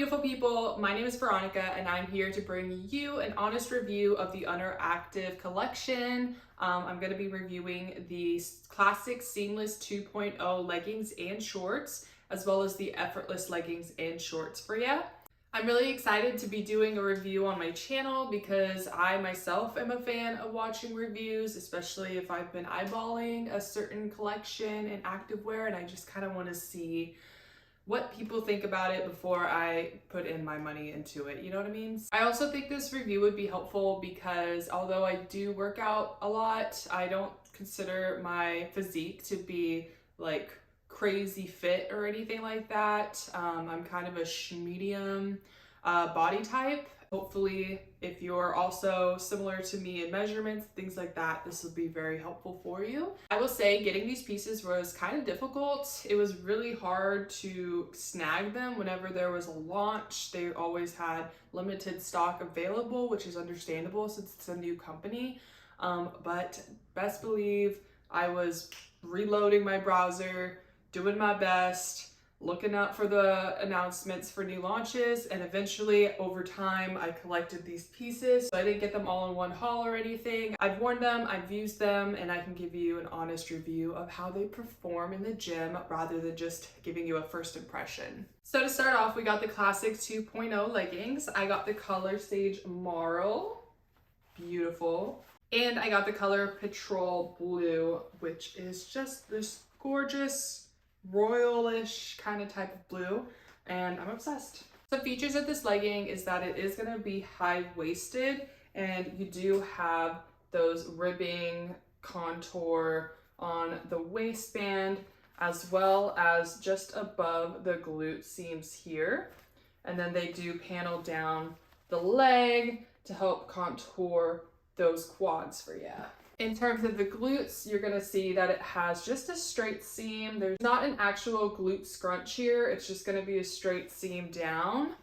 beautiful people, my name is Veronica and I'm here to bring you an honest review of the Under Active collection. I'm going to be reviewing the classic seamless 2.0 leggings and shorts, as well as the effortless leggings and shorts for you. I'm really excited to be doing a review on my channel because I myself am a fan of watching reviews, especially if I've been eyeballing a certain collection in activewear and I just kind of want to see what people think about it before I put in my money into it, you know what I mean? I also think this review would be helpful because although I do work out a lot, I don't consider my physique to be like crazy fit or anything like that. I'm kind of a medium body type. Hopefully, if you're also similar to me in measurements, things like that, this will be very helpful for you. I will say getting these pieces was kind of difficult. It was really hard to snag them whenever there was a launch. They always had limited stock available, which is understandable since it's a new company. But best believe I was reloading my browser, doing my best, looking out for the announcements for new launches, and eventually over time I collected these pieces. So I didn't get them all in one haul or anything. I've worn them, I've used them, and I can give you an honest review of how they perform in the gym rather than just giving you a first impression. So to start off, we got the classic 2.0 leggings. I got the color Sage Marl, beautiful. And I got the color Petrol Blue, which is just this gorgeous royalish kind of type of blue, and I'm obsessed. Some features of this legging is that it is going to be high-waisted, and you do have those ribbing contour on the waistband as well as just above the glute seams here, and then they do panel down the leg to help contour those quads for you. In terms of the glutes, you're gonna see that it has just a straight seam. There's not an actual glute scrunch here. It's just gonna be a straight seam down,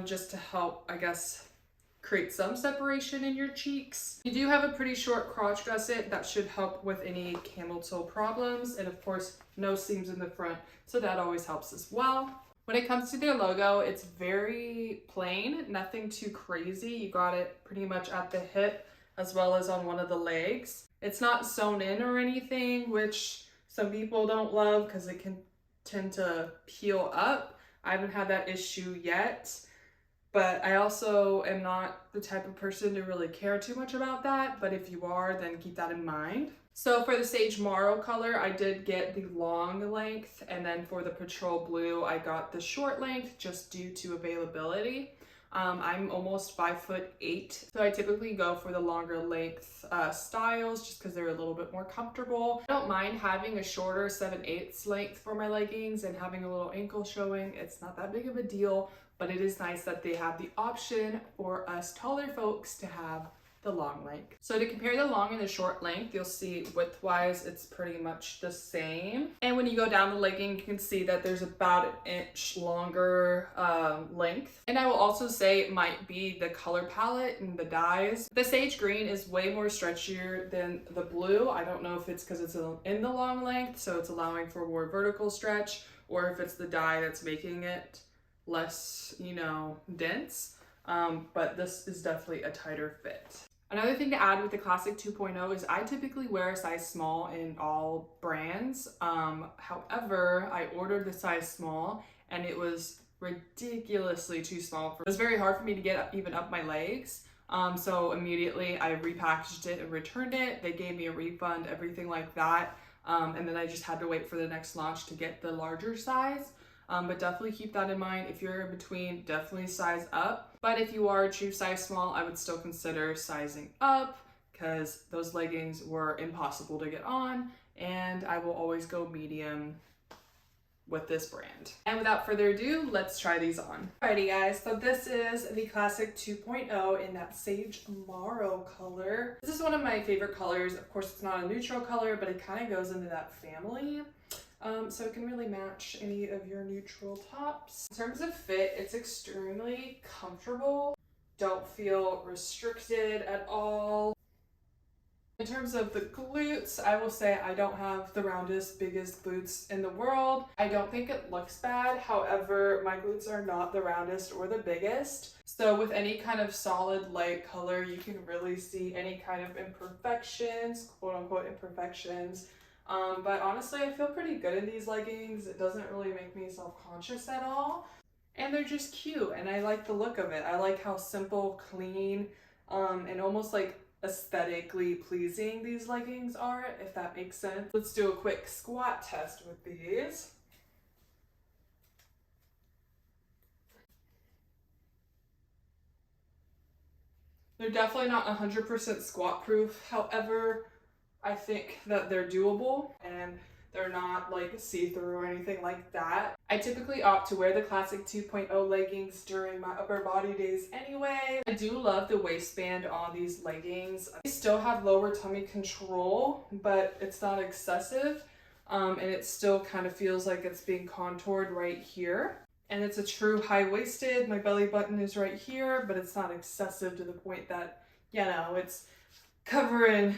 just to help, I guess, create some separation in your cheeks. You do have a pretty short crotch gusset that should help with any camel toe problems. And of course, no seams in the front, so that always helps as well. When it comes to their logo, it's very plain, nothing too crazy. You got it pretty much at the hip, as well as on one of the legs. It's not sewn in or anything, which some people don't love because it can tend to peel up. I haven't had that issue yet, but I also am not the type of person to really care too much about that. But if you are, then keep that in mind. So for the Sage Marl color, I did get the long length, and then for the Petrol Blue, I got the short length just due to availability. I'm almost 5'8", so I typically go for the longer length styles just because they're a little bit more comfortable. I don't mind having a shorter 7/8 length for my leggings and having a little ankle showing. It's not that big of a deal, but it is nice that they have the option for us taller folks to have the long length. So to compare the long and the short length, you'll see width-wise, it's pretty much the same. And when you go down the legging, you can see that there's about an inch longer length. And I will also say it might be the color palette and the dyes. The sage green is way more stretchier than the blue. I don't know if it's because it's in the long length, so it's allowing for more vertical stretch, or if it's the dye that's making it less, you know, dense. But this is definitely a tighter fit. Another thing to add with the Classic 2.0 is I typically wear a size small in all brands. However, I ordered the size small and it was ridiculously too small. It was very hard for me to get even up my legs. So immediately I repackaged it and returned it. They gave me a refund, everything like that. And then I just had to wait for the next launch to get the larger size. But definitely keep that in mind. If you're in between, definitely size up. But if you are a true size small, I would still consider sizing up because those leggings were impossible to get on, and I will always go medium with this brand. And without further ado, let's try these on. Alrighty guys, so this is the Classic 2.0 in that Sage Marl color. This is one of my favorite colors. Of course, it's not a neutral color, but it kind of goes into that family. So it can really match any of your neutral tops. In terms of fit, it's extremely comfortable. Don't feel restricted at all. In terms of the glutes, I will say I don't have the roundest, biggest glutes in the world. I don't think it looks bad. However, my glutes are not the roundest or the biggest. So with any kind of solid light color, you can really see any kind of imperfections, quote unquote imperfections. But honestly, I feel pretty good in these leggings. It doesn't really make me self-conscious at all. And they're just cute and I like the look of it. I like how simple, clean, and almost like aesthetically pleasing these leggings are, if that makes sense. Let's do a quick squat test with these. They're definitely not 100% squat proof. However, I think that they're doable and they're not like see-through or anything like that. I typically opt to wear the Classic 2.0 leggings during my upper body days anyway. I do love the waistband on these leggings. They still have lower tummy control, but it's not excessive. And it still kind of feels like it's being contoured right here. And it's a true high-waisted. My belly button is right here, but it's not excessive to the point that, you know, it's covering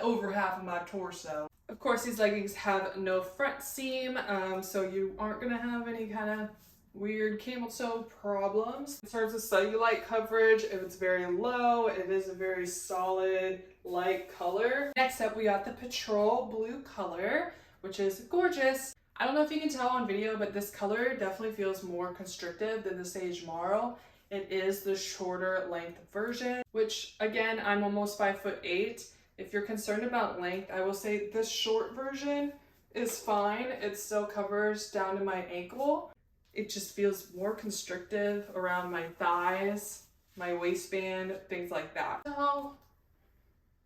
over half of my torso. Of course, these leggings have no front seam, so you aren't gonna have any kind of weird camel toe problems. In terms of cellulite coverage, it's very low. It is a very solid, light color. Next up, we got the Patrol Blue color, which is gorgeous. I don't know if you can tell on video, but this color definitely feels more constrictive than the Sage Maro. It is the shorter length version, which again, I'm almost 5'8". If you're concerned about length, I will say this short version is fine. It still covers down to my ankle. It just feels more constrictive around my thighs, my waistband, things like that. So,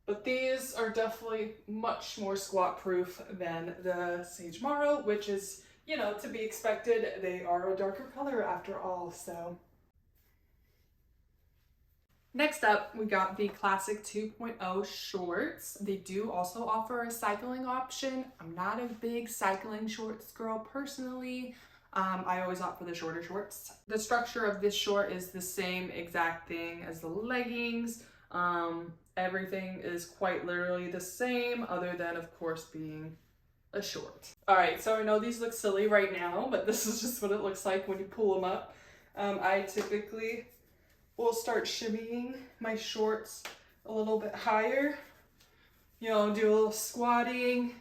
but these are definitely much more squat proof than the Sage Maro, which is, you know, to be expected. They are a darker color after all, so. Next up, we got the Classic 2.0 shorts. They do also offer a cycling option. I'm not a big cycling shorts girl personally. I always opt for the shorter shorts. The structure of this short is the same exact thing as the leggings. Everything is quite literally the same, other than, of course, being a short. All right, so I know these look silly right now, but this is just what it looks like when you pull them up. I typically will start shimmying my shorts a little bit higher. You know, do a little squatting,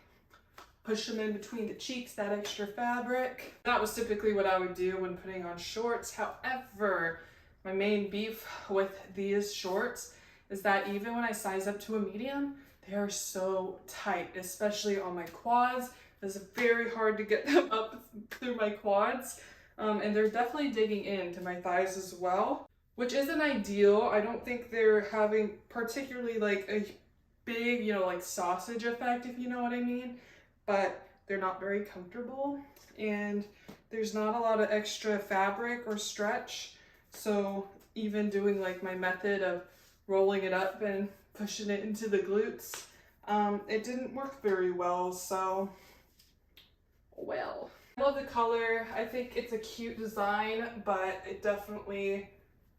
push them in between the cheeks, that extra fabric. That was typically what I would do when putting on shorts. However, my main beef with these shorts is that even when I size up to a medium, they are so tight, especially on my quads. It's very hard to get them up through my quads. And they're definitely digging into my thighs as well, which isn't ideal. I don't think they're having particularly like a big, you know, like sausage effect, if you know what I mean, but they're not very comfortable and there's not a lot of extra fabric or stretch. So even doing like my method of rolling it up and pushing it into the glutes, it didn't work very well, so well. I love the color. I think it's a cute design, but it definitely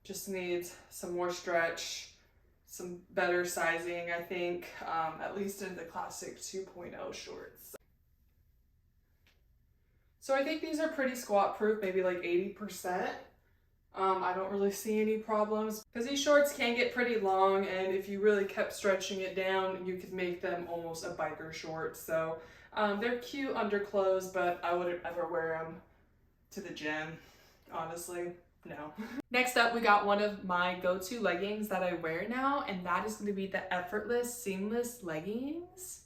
just needs some more stretch, some better sizing, I think, at least in the Classic 2.0 shorts. So I think these are pretty squat proof, maybe like 80%. I don't really see any problems because these shorts can get pretty long, and if you really kept stretching it down, you could make them almost a biker short. So they're cute underclothes, but I wouldn't ever wear them to the gym, honestly. No. Next up, we got one of my go-to leggings that I wear now, and that is going to be the Effortless Seamless leggings.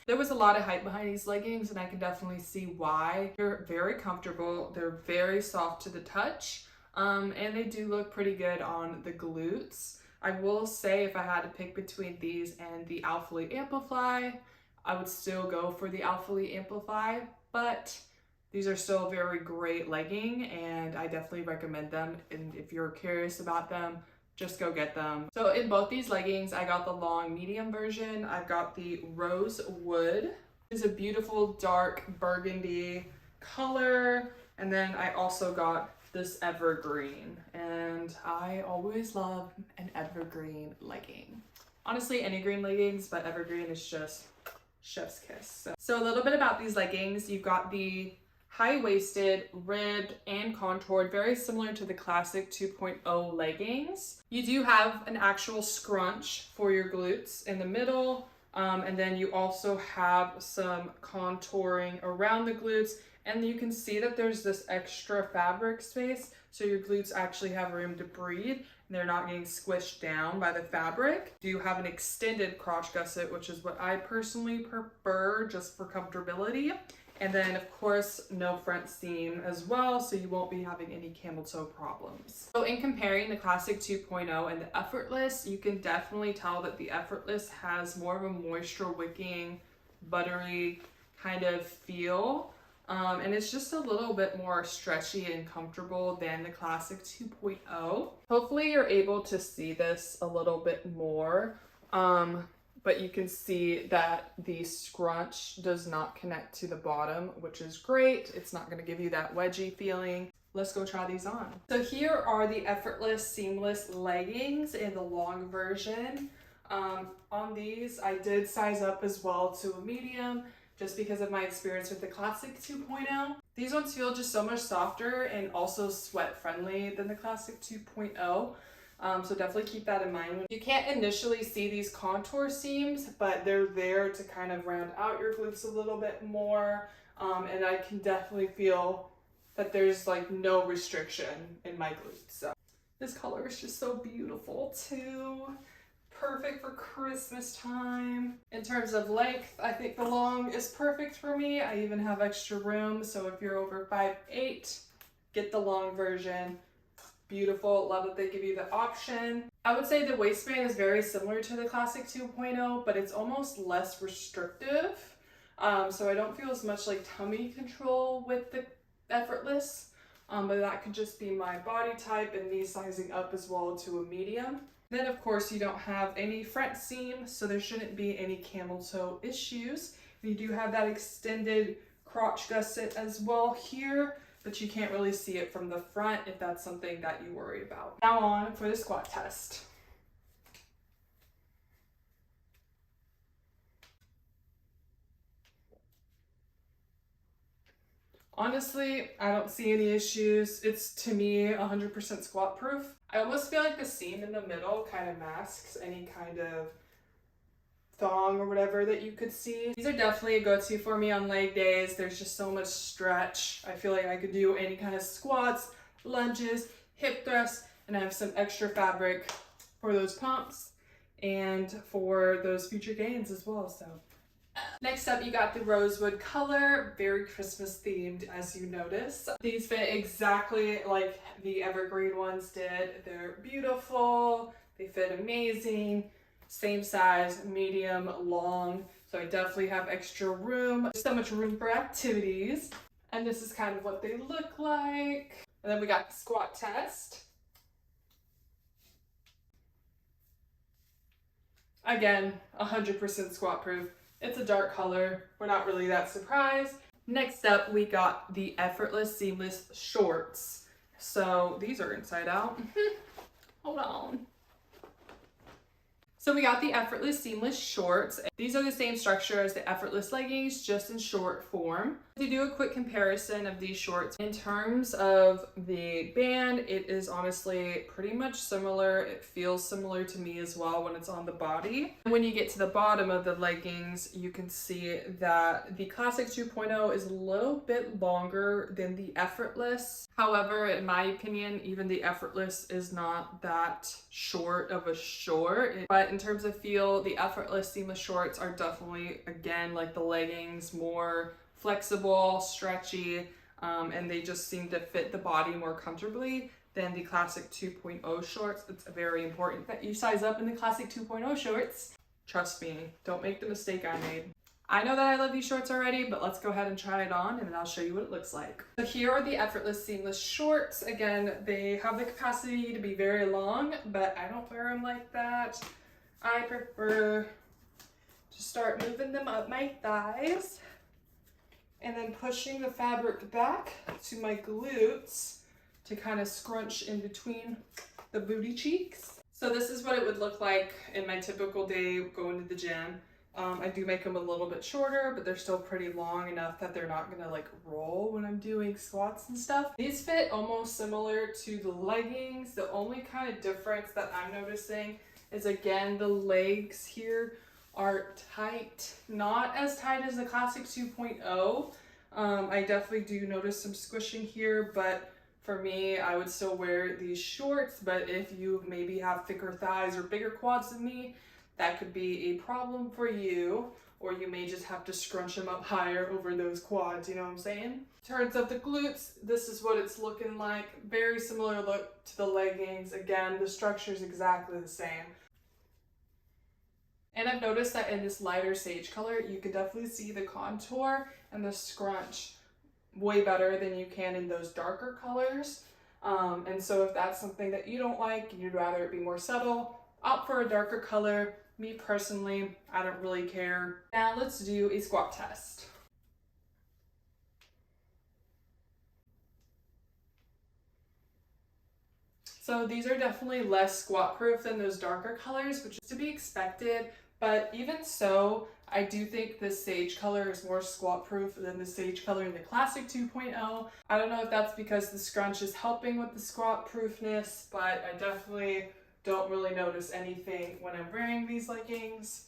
There was a lot of hype behind these leggings, and I can definitely see why. They're very comfortable, they're very soft to the touch, and they do look pretty good on the glutes. I will say if I had to pick between these and the Alphalete Amplify, I would still go for the Alphalete Amplify, but these are still a very great legging and I definitely recommend them. And if you're curious about them, just go get them. So in both these leggings, I got the long medium version. I've got the Rosewood. It's a beautiful dark burgundy color. And then I also got this evergreen. And I always love an evergreen legging. Honestly, any green leggings, but evergreen is just chef's kiss. So a little bit about these leggings. You've got the high-waisted, ribbed, and contoured, very similar to the classic 2.0 leggings. You do have an actual scrunch for your glutes in the middle, and then you also have some contouring around the glutes, and you can see that there's this extra fabric space, so your glutes actually have room to breathe, and they're not getting squished down by the fabric. You have an extended crotch gusset, which is what I personally prefer just for comfortability. And then of course, no front seam as well, so you won't be having any camel toe problems. So in comparing the Classic 2.0 and the Effortless, you can definitely tell that the Effortless has more of a moisture wicking, buttery kind of feel. And it's just a little bit more stretchy and comfortable than the Classic 2.0. Hopefully you're able to see this a little bit more. But you can see that the scrunch does not connect to the bottom, which is great. It's not gonna give you that wedgie feeling. Let's go try these on. So here are the Effortless Seamless leggings in the long version. On these, I did size up as well to a medium, just because of my experience with the Classic 2.0. These ones feel just so much softer and also sweat friendly than the Classic 2.0. So definitely keep that in mind. You can't initially see these contour seams, but they're there to kind of round out your glutes a little bit more. And I can definitely feel that there's like no restriction in my glutes. So this color is just so beautiful too. Perfect for Christmas time. In terms of length, I think the long is perfect for me. I even have extra room. So if you're over 5'8", get the long version. Beautiful. Love that they give you the option. I would say the waistband is very similar to the Classic 2.0, but it's almost less restrictive. So I don't feel as much like tummy control with the Effortless, but that could just be my body type and me sizing up as well to a medium. Then of course you don't have any front seam, so there shouldn't be any camel toe issues. You do have that extended crotch gusset as well here, but you can't really see it from the front if that's something that you worry about. Now on for the squat test. Honestly, I don't see any issues. It's, to me, 100% squat proof. I almost feel like the seam in the middle kind of masks any kind of thong or whatever that you could see. These are definitely a go-to for me on leg days. There's just so much stretch. I feel like I could do any kind of squats, lunges, hip thrusts, and I have some extra fabric for those pumps and for those future gains as well. So next up, you got the rosewood color, very Christmas themed as you notice. These fit exactly like the evergreen ones did. They're beautiful, they fit amazing. Same size, medium, long. So I definitely have extra room. So much room for activities. And this is kind of what they look like. And then we got the squat test. Again, 100% squat proof. It's a dark color. We're not really that surprised. Next up, we got the Effortless Seamless shorts. So these are inside out. Hold on. So we got the Effortless Seamless shorts. These are the same structure as the Effortless leggings, just in short form. To do a quick comparison of these shorts, in terms of the band, it is honestly pretty much similar. It feels similar to me as well when it's on the body. When you get to the bottom of the leggings, you can see that the Classic 2.0 is a little bit longer than the Effortless. However, in my opinion, even the Effortless is not that short of a short. But in terms of feel, the Effortless Seamless shorts are definitely, again, like the leggings, more flexible, stretchy, and they just seem to fit the body more comfortably than the Classic 2.0 shorts. It's very important that you size up in the Classic 2.0 shorts. Trust me, don't make the mistake I made. I know that I love these shorts already, but let's go ahead and try it on and then I'll show you what it looks like. So here are the Effortless Seamless shorts. Again, they have the capacity to be very long, but I don't wear them like that. I prefer to start moving them up my thighs and then pushing the fabric back to my glutes to kind of scrunch in between the booty cheeks. So this is what it would look like in my typical day going to the gym. I do make them a little bit shorter, but they're still pretty long enough that they're not gonna like roll when I'm doing squats and stuff. These fit almost similar to the leggings. The only kind of difference that I'm noticing is, again, the legs here are tight, not as tight as the Classic 2.0. I definitely do notice some squishing here, but for me, I would still wear these shorts. But if you maybe have thicker thighs or bigger quads than me, that could be a problem for you, or you may just have to scrunch them up higher over those quads, you know what I'm saying? In terms of the glutes, this is what it's looking like. Very similar look to the leggings. Again, the structure is exactly the same. And I've noticed that in this lighter sage color, you can definitely see the contour and the scrunch way better than you can in those darker colors. And so if that's something that you don't like and you'd rather it be more subtle, opt for a darker color. Me personally, I don't really care. Now let's do a squat test. So these are definitely less squat proof than those darker colors, which is to be expected. But even so, I do think this sage color is more squat proof than the sage color in the Classic 2.0. I don't know if that's because the scrunch is helping with the squat proofness, but I definitely don't really notice anything when I'm wearing these leggings.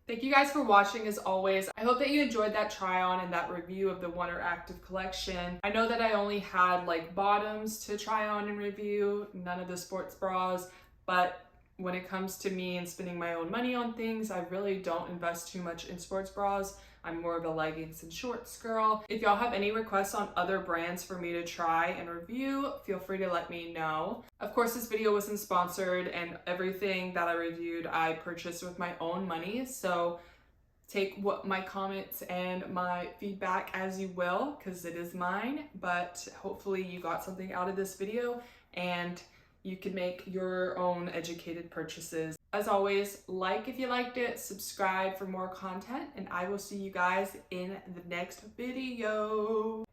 Thank you guys for watching as always. I hope that you enjoyed that try on and that review of the Wonder Active collection. I know that I only had like bottoms to try on and review, none of the sports bras, but when it comes to me and spending my own money on things, I really don't invest too much in sports bras. I'm more of a leggings and shorts girl. If y'all have any requests on other brands for me to try and review, feel free to let me know. Of course, this video wasn't sponsored, and everything that I reviewed, I purchased with my own money. So take what my comments and my feedback as you will, because it is mine. But hopefully you got something out of this video and you can make your own educated purchases. As always, like if you liked it, subscribe for more content, and I will see you guys in the next video.